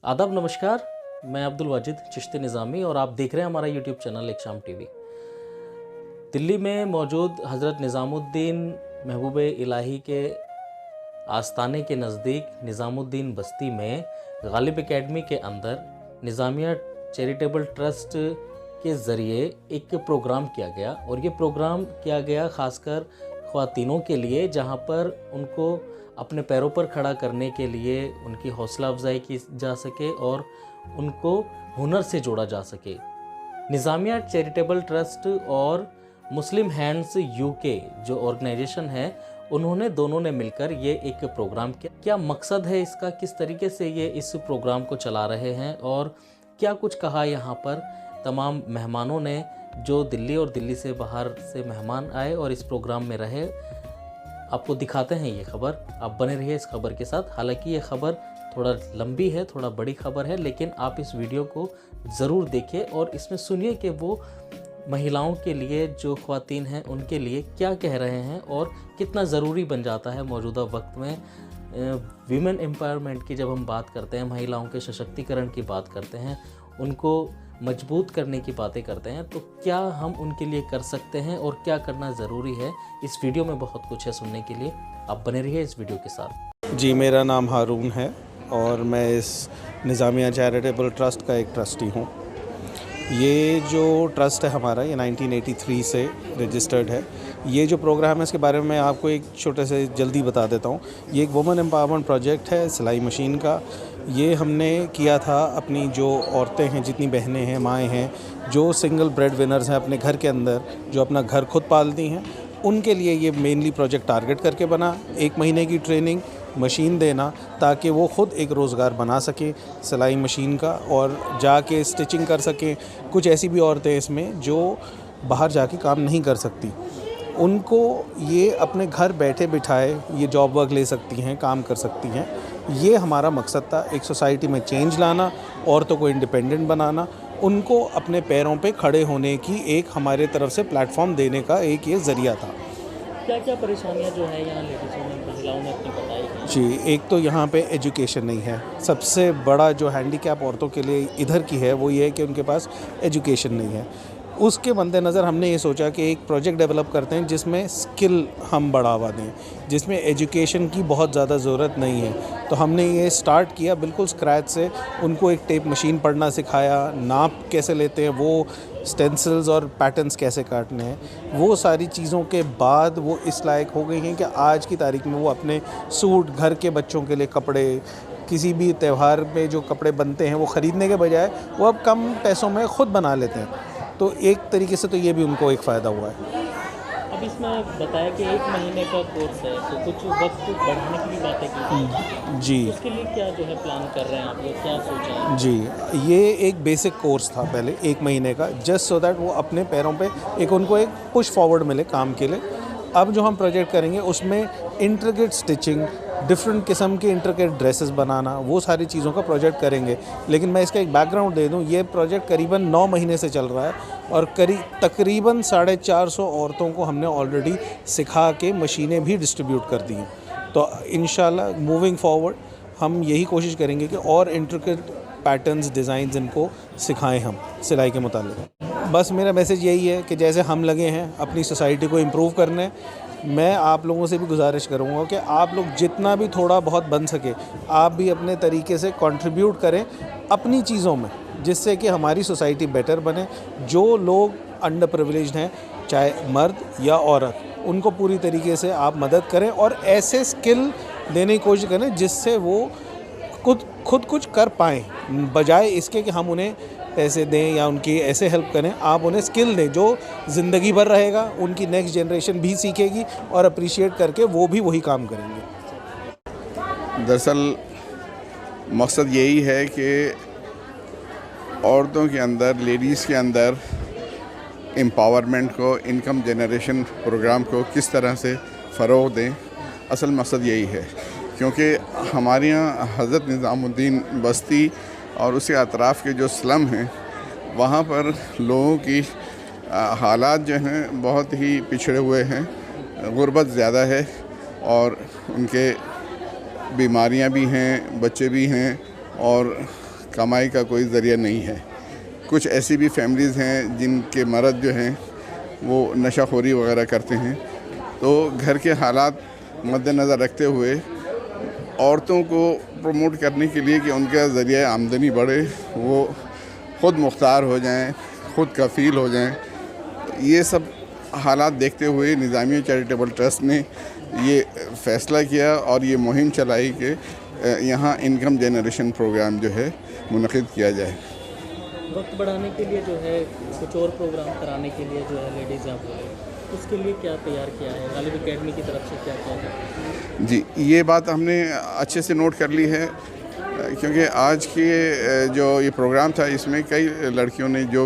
आदाब नमस्कार, मैं अब्दुल वाजिद चिश्ती निज़ामी और आप देख रहे हैं हमारा यूट्यूब चैनल एक शाम टीवी। दिल्ली में मौजूद हज़रत निज़ामुद्दीन महबूब इलाही के आस्ताने के नज़दीक निज़ामुद्दीन बस्ती में गालिब एकेडमी के अंदर निज़ामिया चैरिटेबल ट्रस्ट के ज़रिए एक प्रोग्राम किया गया और ये प्रोग्राम किया गया ख़ासकर ख़वातीनों के लिए, जहाँ पर उनको अपने पैरों पर खड़ा करने के लिए उनकी हौसला अफजाई की जा सके और उनको हुनर से जोड़ा जा सके। निज़ामिया चैरिटेबल ट्रस्ट और मुस्लिम हैंड्स यूके जो ऑर्गेनाइजेशन है, उन्होंने दोनों ने मिलकर ये एक प्रोग्राम किया। क्या मकसद है इसका, किस तरीके से ये इस प्रोग्राम को चला रहे हैं और क्या कुछ कहा यहाँ पर तमाम मेहमानों ने जो दिल्ली और दिल्ली से बाहर से मेहमान आए और इस प्रोग्राम में रहे, आपको दिखाते हैं ये खबर। आप बने रहिए इस खबर के साथ। हालांकि ये खबर थोड़ा लंबी है, थोड़ा बड़ी खबर है, लेकिन आप इस वीडियो को ज़रूर देखें और इसमें सुनिए कि वो महिलाओं के लिए, जो ख़वातीन हैं उनके लिए क्या कह रहे हैं और कितना ज़रूरी बन जाता है मौजूदा वक्त में। वीमेन एम्पावरमेंट की जब हम बात करते हैं, महिलाओं के सशक्तिकरण की बात करते हैं, उनको मजबूत करने की बातें करते हैं, तो क्या हम उनके लिए कर सकते हैं और क्या करना ज़रूरी है, इस वीडियो में बहुत कुछ है सुनने के लिए। आप बने रहिए इस वीडियो के साथ। जी, मेरा नाम हारून है और मैं इस निज़ामिया चैरिटेबल ट्रस्ट का एक ट्रस्टी हूँ। ये जो ट्रस्ट है हमारा, ये 1983 से रजिस्टर्ड है। ये जो प्रोग्राम है इसके बारे में मैं आपको एक छोटे से जल्दी बता देता हूँ। ये एक वुमेन एम्पावरमेंट प्रोजेक्ट है सिलाई मशीन का। ये हमने किया था अपनी जो औरतें हैं, जितनी बहनें हैं, माएँ हैं, जो सिंगल ब्रेड विनर्स हैं अपने घर के अंदर, जो अपना घर खुद पालती हैं, उनके लिए ये मेनली प्रोजेक्ट टारगेट करके बना। 1 महीने की ट्रेनिंग, मशीन देना, ताकि वो ख़ुद एक रोज़गार बना सकें सिलाई मशीन का और जाके स्टिचिंग कर सकें। कुछ ऐसी भी औरतें इसमें जो बाहर जाके काम नहीं कर सकती, उनको ये अपने घर बैठे बिठाए ये जॉब वर्क ले सकती हैं, काम कर सकती हैं। ये हमारा मकसद था, एक सोसाइटी में चेंज लाना, औरतों को इंडिपेंडेंट बनाना, उनको अपने पैरों पे खड़े होने की एक हमारे तरफ से प्लेटफॉर्म देने का एक ये ज़रिया था। क्या क्या परेशानियाँ जो है यहाँ लेडीज़ों में, महिलाओं ने अपनी बताई हैं? जी, एक तो यहाँ पे एजुकेशन नहीं है। सबसे बड़ा जो हैंडीकैप औरतों के लिए इधर की है वो ये है कि उनके पास एजुकेशन नहीं है। उसके मद्देनज़र हमने ये सोचा कि एक प्रोजेक्ट डेवलप करते हैं जिसमें स्किल हम बढ़ावा दें, जिसमें एजुकेशन की बहुत ज़्यादा ज़रूरत नहीं है। तो हमने ये स्टार्ट किया बिल्कुल स्क्रैच से। उनको एक टेप मशीन पढ़ना सिखाया, नाप कैसे लेते हैं वो, स्टेंसिल्स और पैटर्न्स कैसे काटने हैं, वो सारी चीज़ों के बाद वो इस लायक हो गई हैं कि आज की तारीख में वो अपने सूट, घर के बच्चों के लिए कपड़े, किसी भी त्यौहार में जो कपड़े बनते हैं वो ख़रीदने के बजाय वो अब कम पैसों में ख़ुद बना लेते हैं। तो एक तरीके से तो ये भी उनको एक फ़ायदा हुआ है। अब इसमें बताया कि 1 महीने का कोर्स है, तो कुछ वक्त बढ़ाने की भी बातें की जी, उसके लिए क्या जो है प्लान कर रहे हैं आप लोग, क्या सोचा है? जी, ये एक बेसिक कोर्स था पहले 1 महीने का, जस्ट सो दैट वो अपने पैरों पे एक उनको एक पुश फॉरवर्ड मिले काम के लिए। अब जो हम प्रोजेक्ट करेंगे उसमें इंट्रिकेट स्टिचिंग, डिफरेंट किस्म के इंट्रिकेट ड्रेसेस बनाना, वो सारी चीज़ों का प्रोजेक्ट करेंगे। लेकिन मैं इसका एक बैकग्राउंड दे दूं, ये प्रोजेक्ट करीबन 9 महीने से चल रहा है और तकरीबन 450 औरतों को हमने ऑलरेडी सिखा के मशीनें भी डिस्ट्रीब्यूट कर दी हैं। तो इंशाल्लाह मूविंग फॉरवर्ड हम यही कोशिश करेंगे कि और इंट्रिकेट पैटर्न्स, डिज़ाइंस इनको सिखाएं हम सिलाई के मुतालिक। बस मेरा मैसेज यही है कि जैसे हम लगे हैं अपनी सोसाइटी को इम्प्रूव करने, मैं आप लोगों से भी गुजारिश करूँगा कि आप लोग जितना भी थोड़ा बहुत बन सके, आप भी अपने तरीके से कंट्रीब्यूट करें अपनी चीज़ों में, जिससे कि हमारी सोसाइटी बेटर बने। जो लोग अंडर प्रिविलेज्ड हैं, चाहे मर्द या औरत, उनको पूरी तरीके से आप मदद करें और ऐसे स्किल देने की कोशिश करें जिससे वो खुद कुछ कर पाएँ, बजाय इसके कि हम उन्हें पैसे दें या उनकी ऐसे हेल्प करें। आप उन्हें स्किल दें जो ज़िंदगी भर रहेगा, उनकी नेक्स्ट जनरेशन भी सीखेगी और अप्रिशिएट करके वो भी वही काम करेंगे। दरअसल मकसद यही है कि औरतों के अंदर, लेडीज़ के अंदर एम्पावरमेंट को, इनकम जनरेशन प्रोग्राम को किस तरह से फ़रोग़ दें। असल मकसद यही है, क्योंकि हमारे यहाँ हज़रत निज़ामुद्दीन बस्ती और उसके अतराफ़ के जो स्लम हैं, वहाँ पर लोगों की हालात जो हैं बहुत ही पिछड़े हुए हैं, गुर्बत ज़्यादा है और उनके बीमारियां भी हैं, बच्चे भी हैं और कमाई का कोई ज़रिया नहीं है। कुछ ऐसी भी फैमिलीज़ हैं जिनके मर्द जो हैं वो नशाखोरी वगैरह करते हैं, तो घर के हालात मद्देनज़र रखते हुए औरतों को प्रमोट करने के लिए कि उनका ज़रिया आमदनी बढ़े, वो ख़ुद मुख्तार हो जाएं, ख़ुद कफ़ील हो जाएं, ये सब हालात देखते हुए निज़ामिया चैरिटेबल ट्रस्ट ने ये फ़ैसला किया और ये मुहिम चलाई कि यहाँ इनकम जनरेशन प्रोग्राम जो है मुनक़िद किया जाए। वक्त बढ़ाने के लिए जो है कुछ और प्रोग्राम कराने के लिए जो है लेडीज़ यहाँ बोले, उसके लिए क्या तैयार किया है गालिब एकेडमी की तरफ से, क्या क्या है? जी, ये बात हमने अच्छे से नोट कर ली है, क्योंकि आज के जो ये प्रोग्राम था इसमें कई लड़कियों ने जो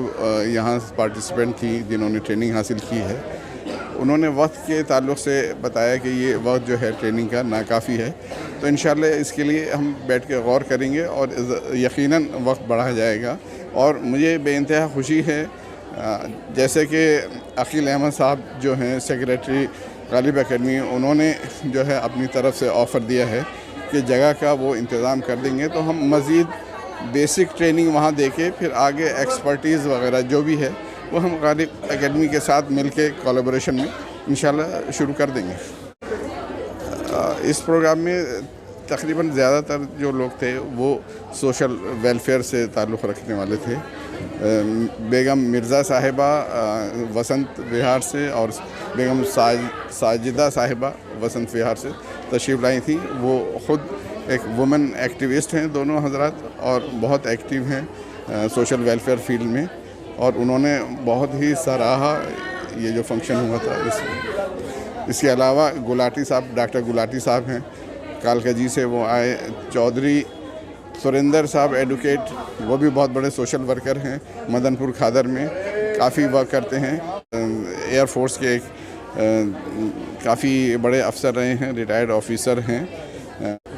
यहाँ पार्टिसिपेंट थी जिन्होंने ट्रेनिंग हासिल की है, उन्होंने वक्त के ताल्लुक़ से बताया कि ये वक्त जो है ट्रेनिंग का नाकाफ़ी है। तो इंशाल्लाह इसके लिए हम बैठ के गौर करेंगे और यकीनन वक्त बढ़ाया जाएगा। और मुझे बेइंतहा खुशी है जैसे कि अकील अहमद साहब जो हैं सेक्रेटरी गालिब एकेडमी, उन्होंने जो है अपनी तरफ से ऑफ़र दिया है कि जगह का वो इंतज़ाम कर देंगे, तो हम मज़ीद बेसिक ट्रेनिंग वहाँ देके फिर आगे एक्सपर्टीज़ वगैरह जो भी है वो हम गालिब एकेडमी के साथ मिलके कोलैबोरेशन में इंशाल्लाह शुरू कर देंगे। इस प्रोग्राम में तकरीबन ज़्यादातर जो लोग थे वो सोशल वेलफेयर से ताल्लुक़ रखने वाले थे। बेगम मिर्ज़ा साहिबा वसंत विहार से और बेगम साजिदा साहिबा वसंत विहार से तशरीफ़ लाई थी। वो ख़ुद एक वुमेन एक्टिविस्ट हैं दोनों हजरात और बहुत एक्टिव हैं सोशल वेलफेयर फील्ड में, और उन्होंने बहुत ही सराहा ये जो फंक्शन हुआ था। इसके अलावा गुलाटी साहब, डॉक्टर गुलाटी साहब हैं कालकाजी से, वो आए। चौधरी सुरेंद्र साहब एडवोकेट, वो भी बहुत बड़े सोशल वर्कर हैं, मदनपुर खादर में काफ़ी वर्क करते हैं। एयर फोर्स के एक काफ़ी बड़े अफसर रहे हैं, रिटायर्ड ऑफिसर हैं,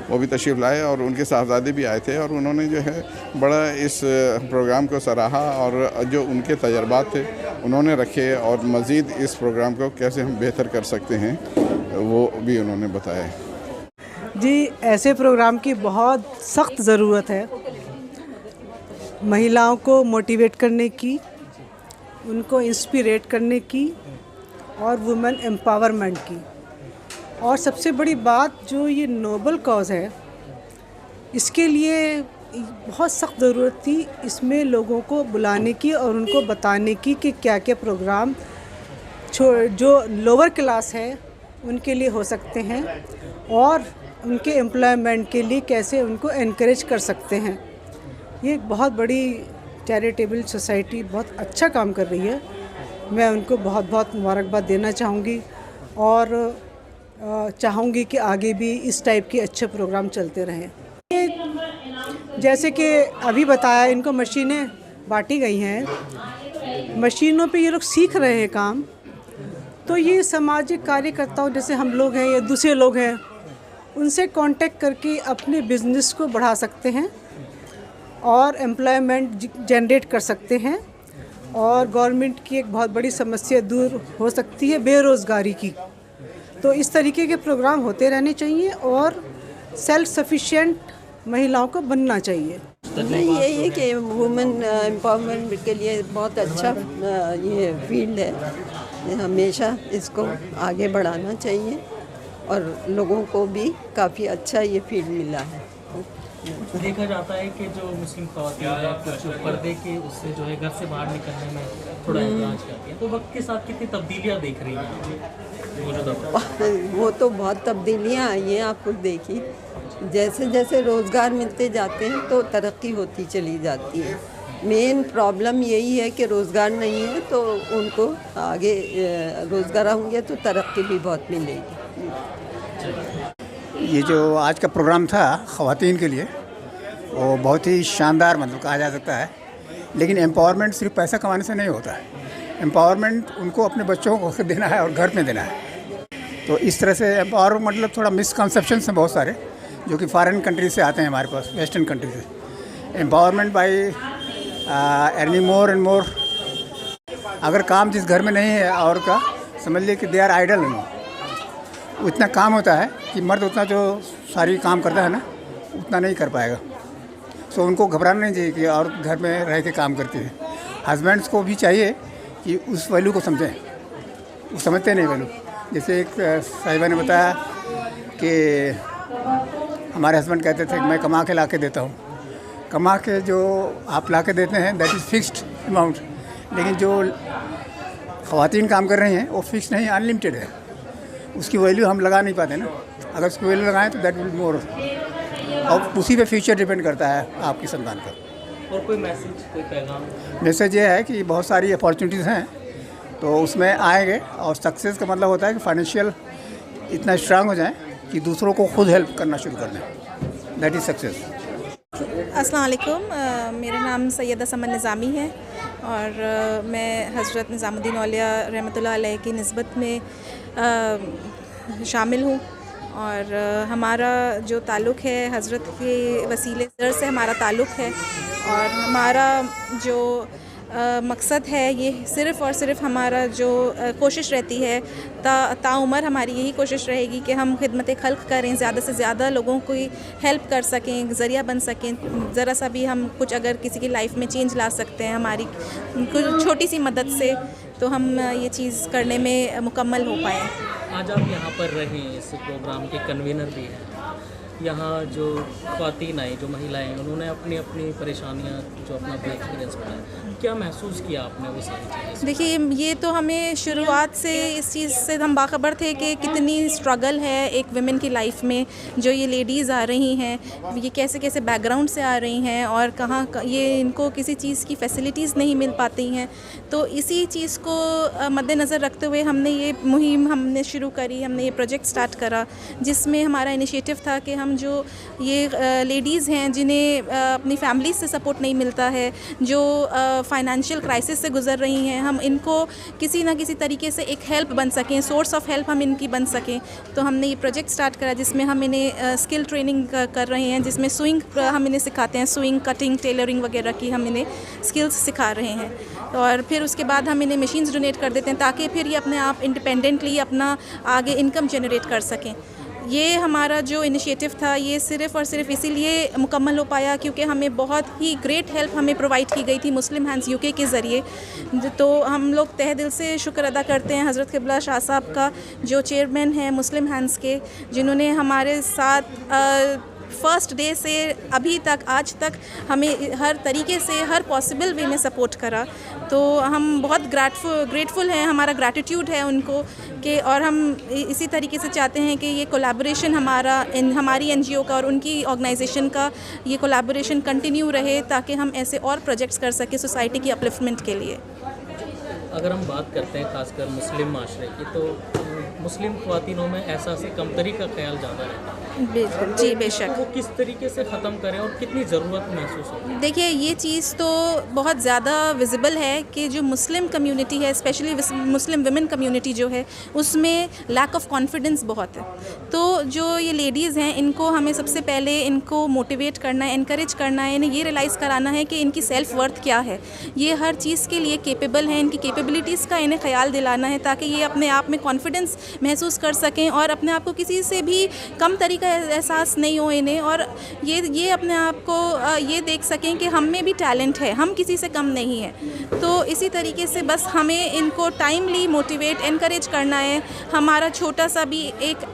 वो भी तशरीफ़ लाए और उनके साहबजादे भी आए थे, और उन्होंने जो है बड़ा इस प्रोग्राम को सराहा और जो उनके तजर्बात थे उन्होंने रखे, और मज़ीद इस प्रोग्राम को कैसे हम बेहतर कर सकते हैं वो भी उन्होंने बताया। जी, ऐसे प्रोग्राम की बहुत सख्त ज़रूरत है, महिलाओं को मोटिवेट करने की, उनको इंस्पिरेट करने की और वुमेन एम्पावरमेंट की। और सबसे बड़ी बात जो ये नोबल कॉज़ है, इसके लिए बहुत सख्त ज़रूरत थी इसमें लोगों को बुलाने की और उनको बताने की कि क्या क्या प्रोग्राम जो लोअर क्लास है उनके लिए हो सकते हैं और उनके एम्प्लॉयमेंट के लिए कैसे उनको एनकरेज कर सकते हैं। ये एक बहुत बड़ी चैरिटेबल सोसाइटी बहुत अच्छा काम कर रही है, मैं उनको बहुत बहुत मुबारकबाद देना चाहूँगी और चाहूँगी कि आगे भी इस टाइप के अच्छे प्रोग्राम चलते रहें। जैसे कि अभी बताया, इनको मशीनें बांटी गई हैं, मशीनों पे ये लोग सीख रहे हैं काम, तो ये सामाजिक कार्यकर्ताओं जैसे हम लोग हैं या दूसरे लोग हैं उनसे कांटेक्ट करके अपने बिज़नेस को बढ़ा सकते हैं और एम्प्लॉयमेंट जनरेट कर सकते हैं, और गवर्नमेंट की एक बहुत बड़ी समस्या दूर हो सकती है बेरोज़गारी की। तो इस तरीके के प्रोग्राम होते रहने चाहिए और सेल्फ सफिशिएंट महिलाओं को बनना चाहिए। नहीं, यही है कि वुमेन एम्पावरमेंट के लिए बहुत अच्छा ये फील्ड है, हमेशा इसको आगे बढ़ाना चाहिए और लोगों को भी काफ़ी अच्छा ये फील्ड मिला है। देखा जाता है कि जो मुस्लिम ख़वातीन हैं कुछ पर्दे के उससे जो है घर से बाहर निकलने में थोड़ा एतराज़ करती हैं, तो वक्त के साथ कितनी तब्दीलियाँ देख रही हैं? वो तो बहुत तब्दीलियाँ आई हैं, आप खुद देखिए, जैसे जैसे रोज़गार मिलते जाते हैं तो तरक्की होती चली जाती है। मेन प्रॉब्लम यही है कि रोज़गार नहीं है, तो उनको आगे रोज़गार होंगे तो तरक्की भी बहुत मिलेगी। ये जो आज का प्रोग्राम था ख़वातीन के लिए, वो बहुत ही शानदार मतलब कहा जा सकता है, लेकिन एम्पावरमेंट सिर्फ पैसा कमाने से नहीं होता है। एम्पावरमेंट उनको अपने बच्चों को देना है और घर में देना है। तो इस तरह से एम्पावर मतलब थोड़ा मिसकंसेप्शंस हैं बहुत सारे जो कि फॉरेन कंट्री से आते हैं हमारे पास, वेस्टर्न कंट्री से। Empowerment by earning more and more. अगर काम जिस घर में नहीं है और का, समझ लीजिए कि दे आर आइडल नहीं, उतना काम होता है कि मर्द उतना जो सारी काम करता है ना उतना नहीं कर पाएगा। सो उनको घबराना नहीं चाहिए कि और घर में रह के काम करती है। हस्बैंड्स को भी चाहिए कि उस वैल्यू को समझें, वो समझते नहीं वैल्यू। जैसे एक साहिबा ने बताया कि हमारे हस्बैंड कहते थे कि मैं कमा के ला के देता हूँ। कमा के जो आप ला के देते हैं दैट इज़ फिक्स्ड अमाउंट, लेकिन जो ख़वातीन काम कर रही हैं वो फिक्स नहीं, अनलिमिटेड है। उसकी वैल्यू हम लगा नहीं पाते ना। अगर उसकी वैल्यू लगाएं तो दैट विल मोर, और उसी पे फ्यूचर डिपेंड करता है आपकी संतान पर। और कोई मैसेज, कोई पैगाम? मैसेज ये है कि बहुत सारी अपॉर्चुनिटीज़ हैं तो उसमें आएंगे, और सक्सेस का मतलब होता है कि फाइनेंशियल इतना स्ट्रांग हो जाए कि दूसरों को खुद हेल्प करना शुरू कर दें, दैट इज़ सक्सेस। अस्सलाम वालेकुम, मेरा नाम सैयदा समन निज़ामी है और मैं हज़रत निज़ामुद्दीन औलिया रहमतुल्लाह अलैह की निस्बत में शामिल हूँ। और हमारा जो ताल्लुक़ है हज़रत के वसीले से हमारा ताल्लुक़ है, और हमारा जो मकसद है ये सिर्फ़ और सिर्फ हमारा जो कोशिश रहती है ताउमर हमारी यही कोशिश रहेगी कि हम खिदमत खल्क़ करें, ज़्यादा से ज़्यादा लोगों को हेल्प कर सकें, ज़रिया बन सकें। ज़रा सा भी हम कुछ अगर किसी की लाइफ में चेंज ला सकते हैं हमारी कुछ छोटी सी मदद से, तो हम ये चीज़ करने में मुकम्मल हो पाएँ। आज आप यहाँ पर रहें, इस प्रोग्राम के कन्वीनर भी हैं। यहाँ जो ख़वातीन आई, जो महिलाएं, उन्होंने अपनी अपनी परेशानियाँ जो अपना भी एक्सपीरियंस बताया, क्या महसूस किया आपने वो सारी चीज़ें? देखिए, ये तो हमें शुरुआत से इस चीज़ से हम बाखबर थे कि कितनी स्ट्रगल है एक वुमेन की लाइफ में। जो ये लेडीज़ आ रही हैं, ये कैसे कैसे बैकग्राउंड से आ रही हैं और कहाँ ये इनको किसी चीज़ की फैसिलिटीज़ नहीं मिल पाती हैं। तो इसी चीज़ को मद्देनज़र रखते हुए हमने ये मुहिम हमने शुरू करी, हमने ये प्रोजेक्ट स्टार्ट करा, जिसमें हमारा इनिशिएटिव था कि हम जो ये लेडीज़ हैं जिन्हें अपनी फैमिली से सपोर्ट नहीं मिलता है, जो फाइनेंशियल क्राइसिस से गुज़र रही हैं, हम इनको किसी ना किसी तरीके से एक हेल्प बन सकें, सोर्स ऑफ हेल्प हम इनकी बन सकें। तो हमने ये प्रोजेक्ट स्टार्ट करा जिसमें हम इन्हें स्किल ट्रेनिंग कर रहे हैं, जिसमें स्विंग हम इन्हें सिखाते हैं, स्विंग, कटिंग, टेलरिंग वगैरह की हम इन्हें स्किल्स सिखा रहे हैं। और फिर उसके बाद हम इन्हें मशीन्स डोनेट कर देते हैं ताकि फिर ये अपने आप इंडिपेंडेंटली अपना आगे इनकम जनरेट कर सकें। ये हमारा जो इनिशिएटिव था ये सिर्फ़ और सिर्फ इसीलिए मुकम्मल हो पाया क्योंकि हमें बहुत ही ग्रेट हेल्प हमें प्रोवाइड की गई थी मुस्लिम हैंड्स यूके के ज़रिए। तो हम लोग तहे दिल से शुक्र अदा करते हैं हज़रत क़िबला शाह साहब का, जो चेयरमैन हैं मुस्लिम हैंड्स के, जिन्होंने हमारे साथ फ़र्स्ट डे से अभी तक आज तक हमें हर तरीके से हर पॉसिबल वे में सपोर्ट करा। तो हम बहुत ग्रेटफुल हैं, हमारा ग्रैटिट्यूड है उनको कि, और हम इसी तरीके से चाहते हैं कि ये कोलैबोरेशन हमारी एनजीओ का और उनकी ऑर्गेनाइजेशन का ये कोलैबोरेशन कंटिन्यू रहे ताकि हम ऐसे और प्रोजेक्ट्स कर सकें सोसाइटी की अपलिफ्टमेंट के लिए। अगर हम बात करते हैं खासकर मुस्लिम माशरे की, तो मुस्लिम ख़वातीनों में ऐसा से कमतरी का ख्याल ज़्यादा रहता है। बिल्कुल जी, बेशक। वो किस तरीके से ख़त्म करें और कितनी ज़रूरत महसूस होती है? देखिए, ये चीज़ तो बहुत ज़्यादा विजिबल है कि जो मुस्लिम कम्युनिटी है, स्पेशली मुस्लिम वुमेन कम्युनिटी जो है, उसमें लैक ऑफ कॉन्फिडेंस बहुत है। तो जो ये लेडीज़ हैं, इनको हमें सबसे पहले इनको मोटिवेट करना है, इनकरेज करना है, इन्हें ये रियलाइज़ कराना है कि इनकी सेल्फ़ वर्थ क्या है, ये हर चीज़ के लिए केपेबल हैं, इनकी केपेबिलिटीज़ का इन्हें ख्याल दिलाना है ताकि ये अपने आप में कॉन्फिडेंस महसूस कर सकें और अपने आप को किसी से भी कम तरीका एहसास नहीं हो इन्हें, और ये अपने आप को ये देख सकें कि हम में भी टैलेंट है, हम किसी से कम नहीं हैं। तो इसी तरीके से बस हमें इनको टाइमली मोटिवेट इनकरेज करना है। हमारा छोटा सा भी एक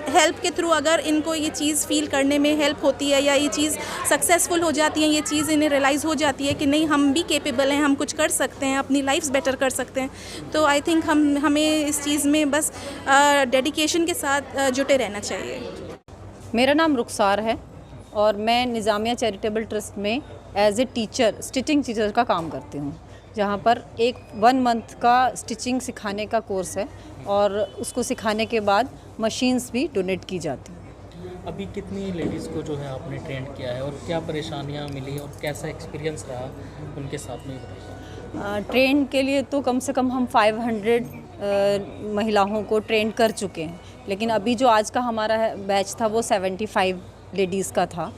हेल्प के थ्रू अगर इनको ये चीज़ फील करने में हेल्प होती है या ये चीज़ सक्सेसफुल हो जाती है, ये चीज़ इन्हें रियलाइज़ हो जाती है कि नहीं, हम भी केपेबल हैं, हम कुछ कर सकते हैं, अपनी लाइफ्स बेटर कर सकते हैं, तो आई थिंक हमें इस चीज़ में बस डेडिकेशन के साथ जुटे रहना चाहिए। मेरा नाम रुखसार है और मैं निज़ामिया चैरिटेबल ट्रस्ट में as a teacher, stitching teacher का काम करती हूँ, जहाँ पर एक 1 मंथ का स्टिचिंग सिखाने का कोर्स है और उसको सिखाने के बाद मशीन्स भी डोनेट की जाती हैं। अभी कितनी लेडीज़ को जो है आपने ट्रेंड किया है और क्या परेशानियाँ मिली और कैसा एक्सपीरियंस रहा उनके साथ में? ट्रेन के लिए तो कम से कम हम 500 महिलाओं को ट्रेन कर चुके हैं, लेकिन अभी जो आज का हमारा बैच था वो 75 लेडीज़ का था।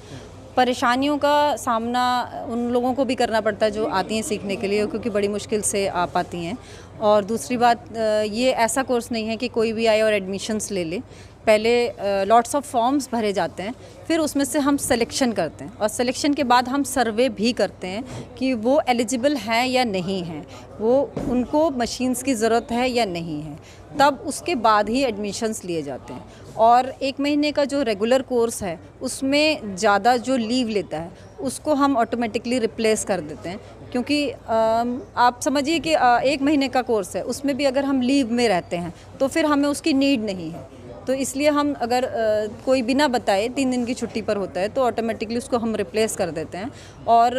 परेशानियों का सामना उन लोगों को भी करना पड़ता है जो आती हैं सीखने के लिए, क्योंकि बड़ी मुश्किल से आ पाती हैं। और दूसरी बात, ये ऐसा कोर्स नहीं है कि कोई भी आए और एडमिशन्स ले ले। पहले लॉट्स ऑफ फॉर्म्स भरे जाते हैं, फिर उसमें से हम सिलेक्शन करते हैं और सिलेक्शन के बाद हम सर्वे भी करते हैं कि वो एलिजिबल हैं या नहीं हैं, वो उनको मशीन्स की ज़रूरत है या नहीं है, तब उसके बाद ही एडमिशन्स लिए जाते हैं। और 1 महीने का जो रेगुलर कोर्स है उसमें ज़्यादा जो लीव लेता है उसको हम ऑटोमेटिकली रिप्लेस कर देते हैं, क्योंकि आप समझिए कि 1 महीने का कोर्स है, उसमें भी अगर हम लीव में रहते हैं तो फिर हमें उसकी नीड नहीं है। तो इसलिए हम अगर कोई बिना बताए 3 दिन की छुट्टी पर होता है तो ऑटोमेटिकली उसको हम रिप्लेस कर देते हैं। और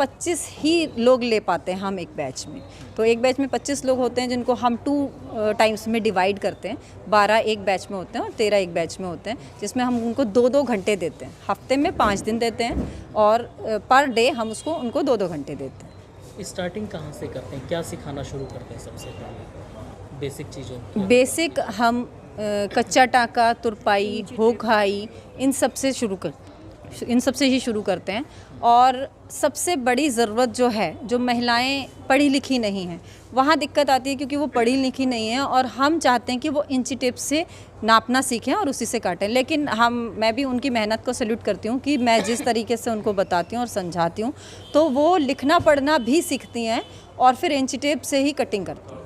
25 ही लोग ले पाते हैं हम एक बैच में। तो एक बैच में 25 लोग होते हैं जिनको हम 2 टाइम्स में डिवाइड करते हैं। 12 एक बैच में होते हैं और 13 एक बैच में होते हैं, जिसमें हम उनको 2-2 घंटे देते हैं। हफ्ते में 5 दिन देते हैं और पर डे हम उनको 2-2 घंटे देते हैं। स्टार्टिंग कहाँ से करते हैं, क्या सिखाना शुरू करते हैं सबसे पहले? बेसिक चीज़ों बेसिक हम कच्चा टाका, तुरपाई, होखाई, इन सब से ही शुरू करते हैं। और सबसे बड़ी ज़रूरत जो है, जो महिलाएं पढ़ी लिखी नहीं हैं, वहाँ दिक्कत आती है क्योंकि वो पढ़ी लिखी नहीं है और हम चाहते हैं कि वो इंची टेप से नापना सीखें और उसी से काटें। लेकिन मैं भी उनकी मेहनत को सैल्यूट करती हूँ कि मैं जिस तरीके से उनको बताती हूँ और समझाती हूँ तो वो लिखना पढ़ना भी सीखती हैं और फिर इंची टेप से ही कटिंग करती हैं।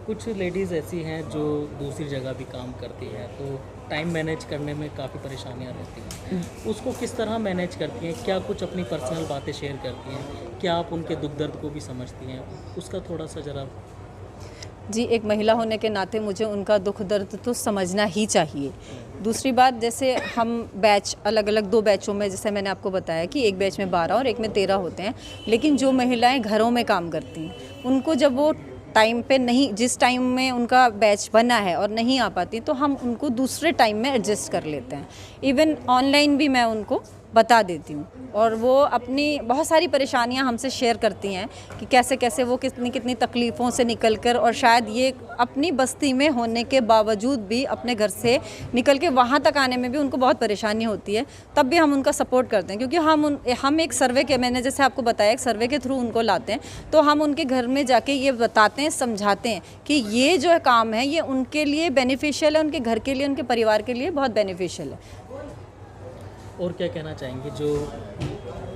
कुछ लेडीज़ ऐसी हैं जो दूसरी जगह भी काम करती हैं, तो टाइम मैनेज करने में काफ़ी परेशानियां रहती हैं, उसको किस तरह मैनेज करती हैं? क्या कुछ अपनी पर्सनल बातें शेयर करती हैं? क्या आप उनके दुख दर्द को भी समझती हैं? उसका थोड़ा सा ज़रा। जी, एक महिला होने के नाते मुझे उनका दुख दर्द तो समझना ही चाहिए। दूसरी बात, जैसे हम बैच अलग अलग 2 बैचों में, जैसे मैंने आपको बताया कि एक बैच में 12 और एक में 13 होते हैं, लेकिन जो महिलाएं घरों में काम करती हैं उनको जब वो टाइम पे नहीं, जिस टाइम में उनका बैच बना है और नहीं आ पाती, तो हम उनको दूसरे टाइम में एडजस्ट कर लेते हैं। इवन ऑनलाइन भी मैं उनको बता देती हूँ और वो अपनी बहुत सारी परेशानियाँ हमसे शेयर करती हैं कि कैसे कैसे वो कितनी कितनी तकलीफ़ों से निकलकर, और शायद ये अपनी बस्ती में होने के बावजूद भी अपने घर से निकल के वहाँ तक आने में भी उनको बहुत परेशानी होती है, तब भी हम उनका सपोर्ट करते हैं। क्योंकि हम एक सर्वे के, मैंने जैसे आपको बताया, एक सर्वे के थ्रू उनको लाते हैं, तो हम उनके घर में जाके ये बताते हैं, समझाते हैं कि ये जो काम है ये उनके लिए बेनिफिशियल है, उनके घर के लिए, उनके परिवार के लिए बहुत बेनिफिशियल है। और क्या कहना चाहेंगे जो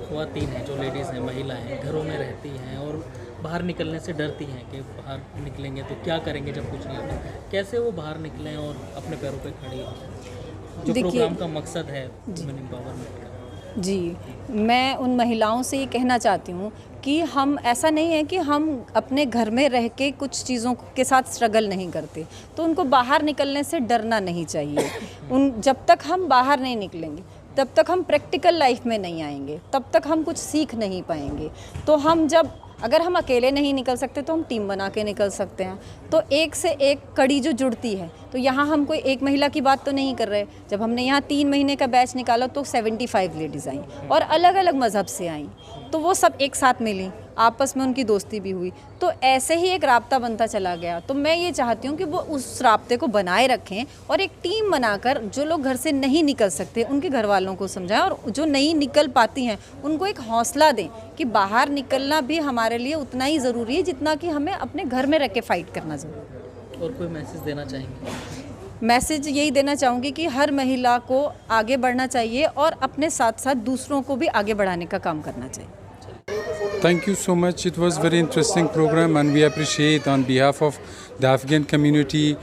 ख़वातीन हैं, जो लेडीज़ हैं, महिलाएं हैं, घरों में रहती हैं और बाहर निकलने से डरती हैं कि बाहर निकलेंगे तो क्या करेंगे जब कुछ नहीं होता, कैसे वो बाहर निकलें और अपने पैरों पे खड़ी हों? जो प्रोग्राम का मकसद है वुमेन एम्पावरमेंट का। जी, मैं उन महिलाओं से ये कहना चाहती हूँ कि हम, ऐसा नहीं है कि हम अपने घर में रह के कुछ चीज़ों के साथ स्ट्रगल नहीं करते, तो उनको बाहर निकलने से डरना नहीं चाहिए। जब तक हम बाहर नहीं निकलेंगे तब तक हम प्रैक्टिकल लाइफ में नहीं आएंगे, तब तक हम कुछ सीख नहीं पाएंगे। तो अगर हम अकेले नहीं निकल सकते तो हम टीम बना के निकल सकते हैं। तो एक से एक कड़ी जो जुड़ती है, तो यहाँ हम कोई एक महिला की बात तो नहीं कर रहे। जब हमने यहाँ 3 महीने का बैच निकाला तो 75 लेडीज़ आई और अलग अलग मज़हब से आई, तो वो सब एक साथ मिली, आपस में उनकी दोस्ती भी हुई, तो ऐसे ही एक राब्ता बनता चला गया। तो मैं ये चाहती हूँ कि वो उस राब्ते को बनाए रखें और एक टीम बनाकर जो लोग घर से नहीं निकल सकते उनके घर वालों को समझाएं, और जो नहीं निकल पाती हैं उनको एक हौसला दें कि बाहर निकलना भी हमारे लिए उतना ही ज़रूरी है जितना कि हमें अपने घर में रह के फ़ाइट करना ज़रूरी है। और कोई मैसेज देना चाहेंगे? मैसेज यही देना चाहूँगी कि हर महिला को आगे बढ़ना चाहिए और अपने साथ साथ दूसरों को भी आगे बढ़ाने का काम करना चाहिए। Thank you so much. It was very interesting program, and we appreciate on behalf of the Afghan community,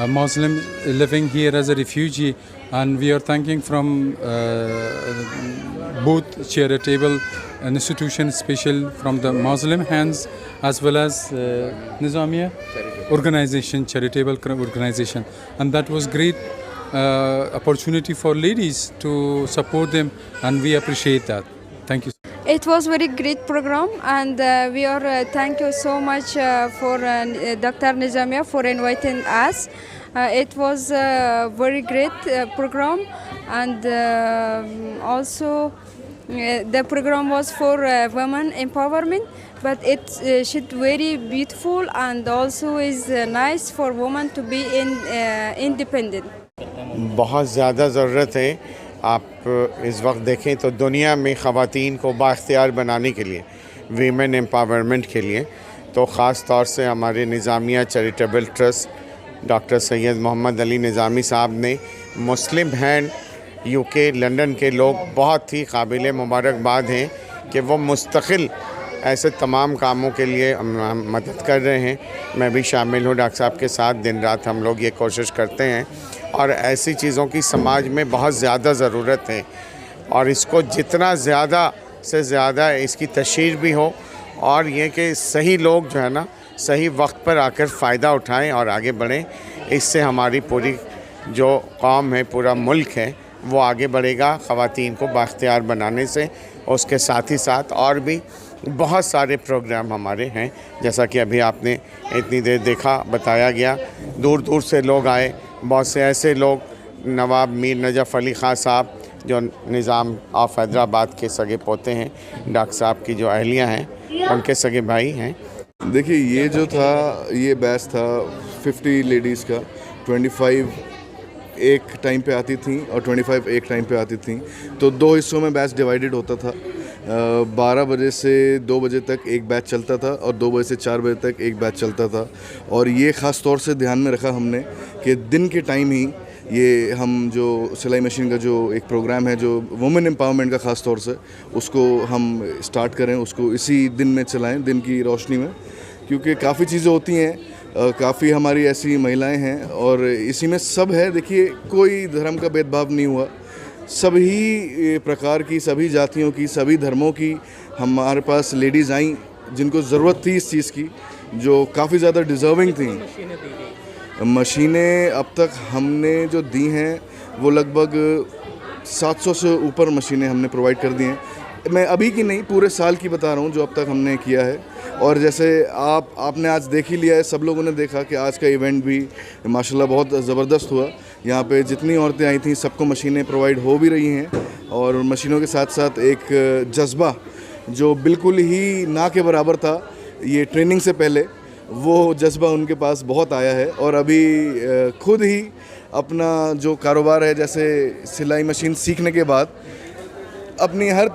Muslims living here as a refugee, and we are thanking from both charitable institution, special from the Muslim hands as well as Nizamiya organization, charitable organization, and that was great opportunity for ladies to support them, and we appreciate that. Thank you. It was very great program, and we are thank you so much for Dr. Nizamiya for inviting us. It was a very great program, and also the program was for women empowerment, but it should very beautiful and also is nice for women to be independent. बहुत ज़्यादा ज़रूरत है। आप इस वक्त देखें तो दुनिया में ख़वातीन को बाख्तियार बनाने के लिए, वीमेन एम्पावरमेंट के लिए, तो ख़ास तौर से हमारे Nizamia charitable trust doctor Syed Mohammad Ali Nizami साहब ने। मुस्लिम हैंड यूके लंदन के लोग बहुत ही काबिल मुबारकबाद हैं कि वो मुस्तकिल ऐसे तमाम कामों के लिए मदद कर रहे हैं। मैं भी शामिल हूँ डॉक्टर साहब के साथ। दिन रात हम लोग ये कोशिश करते हैं और ऐसी चीज़ों की समाज में बहुत ज़्यादा ज़रूरत है और इसको जितना ज़्यादा से ज़्यादा इसकी तशहीर भी हो और ये कि सही लोग जो है ना सही वक्त पर आकर फ़ायदा उठाएं और आगे बढ़ें। इससे हमारी पूरी जो कौम है, पूरा मुल्क है, वो आगे बढ़ेगा ख़वातीन को बाख्तियार बनाने से। उसके साथ ही साथ और भी बहुत सारे प्रोग्राम हमारे हैं, जैसा कि अभी आपने इतनी देर देखा, बताया गया। दूर दूर से लोग आए, बहुत से ऐसे लोग, नवाब मीर नजफ़ अली ख़ान साहब जो निज़ाम ऑफ हैदराबाद के सगे पोते हैं, डॉक्टर साहब की जो अहलियाँ हैं उनके सगे भाई हैं। देखिए, ये जो था ये बैच था 50 लेडीज़ का। 25 एक टाइम पे आती थी और 25 एक टाइम पे आती थी, तो 2 हिस्सों में बैच डिवाइडेड होता था। 12 बजे से 2 बजे तक एक बैच चलता था और 2 बजे से 4 बजे तक एक बैच चलता था। और ये ख़ास तौर से ध्यान में रखा हमने कि दिन के टाइम ही ये हम जो सिलाई मशीन का जो एक प्रोग्राम है जो वुमेन एम्पावरमेंट का ख़ास तौर से, उसको हम स्टार्ट करें, उसको इसी दिन में चलाएं, दिन की रोशनी में, क्योंकि काफ़ी चीज़ें होती हैं, काफ़ी हमारी ऐसी महिलाएं हैं और इसी में सब है। देखिए, कोई धर्म का भेदभाव नहीं हुआ, सभी प्रकार की, सभी जातियों की, सभी धर्मों की हमारे पास लेडीज़ आईं जिनको ज़रूरत थी इस चीज़ की, जो काफ़ी ज़्यादा डिज़र्विंग थी। मशीनें अब तक हमने जो दी हैं वो लगभग 700 से ऊपर मशीनें हमने प्रोवाइड कर दी हैं। मैं अभी की नहीं, पूरे साल की बता रहा हूँ जो अब तक हमने किया है। और जैसे आपने आज देख ही लिया है, सब लोगों ने देखा कि आज का इवेंट भी माशाल्लाह बहुत ज़बरदस्त हुआ। यहाँ पे जितनी औरतें आई थी सबको मशीनें प्रोवाइड हो भी रही हैं और मशीनों के साथ साथ एक जज्बा जो बिल्कुल ही ना के बराबर था ये ट्रेनिंग से पहले, वो जज्बा उनके पास बहुत आया है। और अभी खुद ही अपना जो कारोबार है, जैसे सिलाई मशीन सीखने के बाद अपनी हर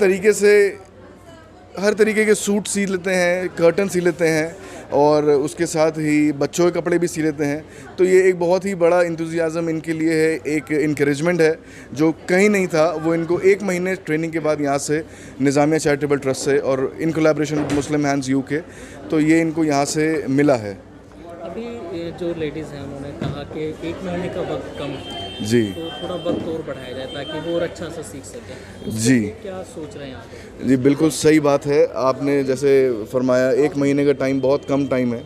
तरीके के सूट सी लेते हैं, कर्टन सी लेते हैं और उसके साथ ही बच्चों के कपड़े भी सी लेते हैं। तो ये एक बहुत ही बड़ा इंतुजियाज़म इनके लिए है, एक इनकरेजमेंट है जो कहीं नहीं था। वो इनको 1 महीने ट्रेनिंग के बाद यहाँ से निज़ामिया चैरिटेबल ट्रस्ट से और in collaboration with Muslim hands UK, तो ये इनको यहाँ से मिला है। अभी ये जो लेडीज़ हैं उन्होंने कहा कि 1 महीने का वक्त कम है, जी, तो थोड़ा वक्त और बढ़ाया जाए ताकि वो और अच्छा से सीख सकें। जी, क्या सोच रहे हैं आप? जी, बिल्कुल सही बात है। आपने जैसे फरमाया 1 महीने का टाइम बहुत कम टाइम है।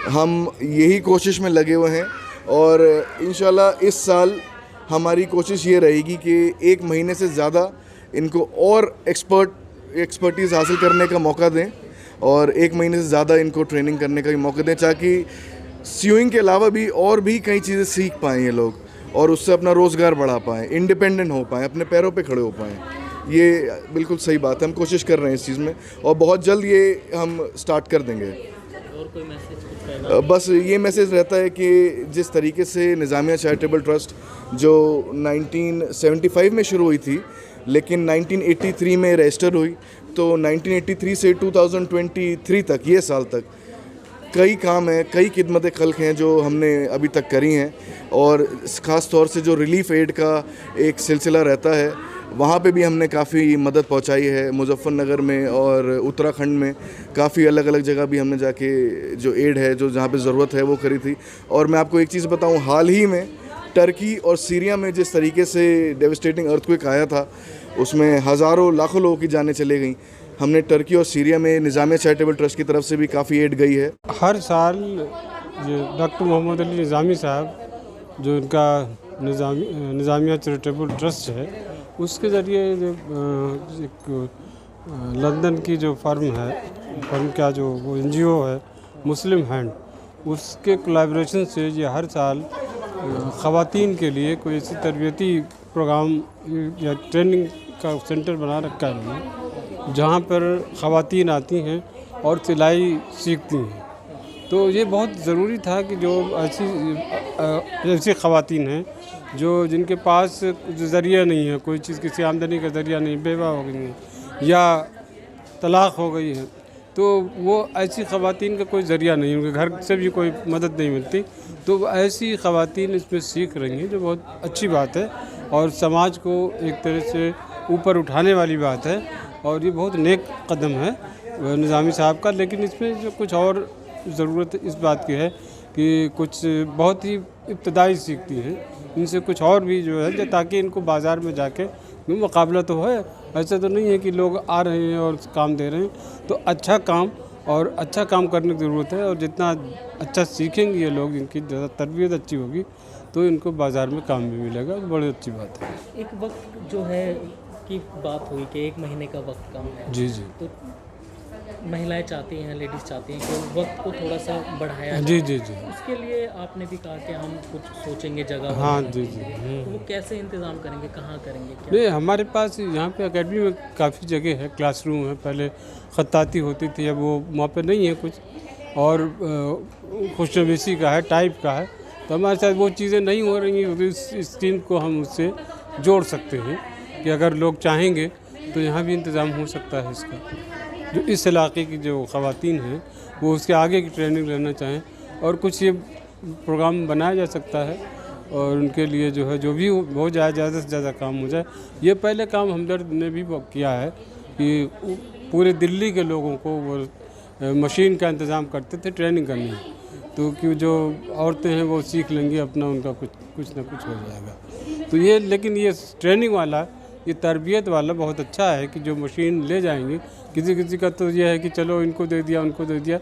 हम यही कोशिश में लगे हुए हैं और इंशाल्लाह इस साल हमारी कोशिश ये रहेगी कि 1 महीने से ज़्यादा इनको और एक्सपर्टीज़ हासिल करने का मौका दें और 1 महीने से ज़्यादा इनको ट्रेनिंग करने का भी मौका दें, ताकि स्यूइंग के अलावा भी और भी कई चीज़ें सीख पाएँ ये लोग और उससे अपना रोज़गार बढ़ा पाएँ, इंडिपेंडेंट हो पाएँ, अपने पैरों पे खड़े हो पाएँ। ये बिल्कुल सही बात है, हम कोशिश कर रहे हैं इस चीज़ में और बहुत जल्द ये हम स्टार्ट कर देंगे। और कोई मैसेज? बस ये मैसेज रहता है कि जिस तरीके से निज़ामिया चैरिटेबल ट्रस्ट जो 1975 में शुरू हुई थी लेकिन 1983 में रजिस्टर हुई, तो 1983 से 2023 तक, ये साल तक कई काम हैं, कई खिदमत खल्क हैं जो हमने अभी तक करी हैं। और ख़ास तौर से जो रिलीफ़ एड का एक सिलसिला रहता है, वहाँ पे भी हमने काफ़ी मदद पहुँचाई है। मुजफ्फरनगर में और उत्तराखंड में काफ़ी अलग अलग जगह भी हमने जाके जो एड है, जो जहाँ पे ज़रूरत है, वो करी थी। और मैं आपको एक चीज़ बताऊँ, हाल ही में टर्की और सीरिया में जिस तरीके से डेविस्टेटिंग अर्थक्वेक आया था, उसमें हज़ारों लाखों लोगों की जानें चले गईं। हमने टर्की और सीरिया में निज़ामिया चैरिटेबल ट्रस्ट की तरफ से भी काफ़ी एड गई है। हर साल जो डॉक्टर मोहम्मद अली निज़ामी साहब, जो इनका निज़ामिया चैरिटेबल ट्रस्ट है, उसके ज़रिए एक लंदन की जो फर्म का जो वो NGO है मुस्लिम हैंड, उसके कोलैबोरेशन से ये हर साल ख़वातीन के लिए कोई ऐसी तरबियती प्रोग्राम या ट्रेनिंग का सेंटर बना रखा है इन्होंने, जहाँ पर ख़वातीन आती हैं और सिलाई सीखती हैं। तो ये बहुत ज़रूरी था कि जो ऐसी ख़वातीन हैं जिनके पास ज़रिया नहीं है, कोई चीज़ किसी आमदनी का ज़रिया नहीं, बेवा हो गई हैं या तलाक़ हो गई है, तो तो वो ऐसी ख़वातीन का कोई ज़रिया नहीं, उनके घर से भी कोई मदद नहीं मिलती, तो ऐसी ख़वातीन इसमें सीख रही हैं, जो बहुत अच्छी बात है और समाज को एक तरह से ऊपर उठाने वाली बात है और ये बहुत नेक कदम है निज़ामी साहब का। लेकिन इसमें जो कुछ और ज़रूरत इस बात की है कि कुछ बहुत ही इब्तदाई सीखती हैं, इनसे कुछ और भी जो है ताकि इनको बाज़ार में जाके मुकाबला तो है, ऐसा तो नहीं है कि लोग आ रहे हैं और काम दे रहे हैं, तो अच्छा काम और अच्छा काम करने की ज़रूरत है और जितना अच्छा सीखेंगे ये लोग, इनकी ज़्यादा तरबियत अच्छी होगी तो इनको बाज़ार में काम भी मिलेगा, तो बड़ी अच्छी बात है। एक वक्त जो है की बात हुई कि 1 महीने का वक्त कम है, जी जी, तो महिलाएं चाहती हैं, लेडीज़ चाहती हैं कि वक्त को थोड़ा सा बढ़ाया जाए। जी जी जी, उसके लिए आपने भी कहा कि हम कुछ सोचेंगे जगह। हाँ जी जी। तो वो कैसे इंतज़ाम करेंगे, कहाँ करेंगे, क्या? नहीं, हमारे पास यहाँ पे एकेडमी में काफ़ी जगह है, क्लासरूम है, पहले ख़त्ताती होती थी, अब वो वहाँ पे नहीं है कुछ, और खुशनवीसी का है, टाइप का है, तो हमारे साथ वो चीज़ें नहीं हो रही हैं, तो इस टीम को हम उससे जोड़ सकते हैं कि अगर लोग चाहेंगे तो यहाँ भी इंतज़ाम हो सकता है इसका। जो इस इलाके की जो ख़वातीन हैं वो उसके आगे की ट्रेनिंग लेना चाहें और कुछ ये प्रोग्राम बनाया जा सकता है और उनके लिए जो है जो भी हो जाए, ज़्यादा से ज़्यादा काम हो जाए। ये पहले काम हमदर्द ने भी किया है कि पूरे दिल्ली के लोगों को वो मशीन का इंतज़ाम करते थे ट्रेनिंग करनी, तो कि जो औरतें हैं वो सीख लेंगी अपना, उनका कुछ ना कुछ हो जाएगा। तो ये लेकिन ये ट्रेनिंग वाला, ये तरबियत वाला बहुत अच्छा है कि जो मशीन ले जाएंगे, किसी का तो ये है कि चलो इनको दे दिया उनको दे दिया,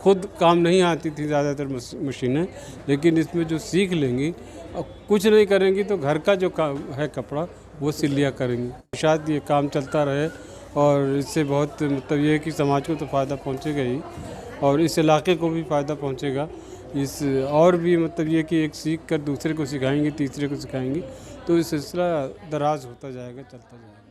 खुद काम नहीं आती थी ज़्यादातर मशीनें, लेकिन इसमें जो सीख लेंगी और कुछ नहीं करेंगी तो घर का जो काम है कपड़ा वो सिल लिया करेंगी। शायद ये काम चलता रहे और इससे बहुत मतलब ये है कि समाज को तो फ़ायदा पहुँचेगा ही और इस इलाके को भी फ़ायदा पहुँचेगा। इस और भी मतलब ये कि एक सीख कर दूसरे को सिखाएंगे, तीसरे को सिखाएंगे, तो ये सिलसिला दराज होता जाएगा, चलता जाएगा।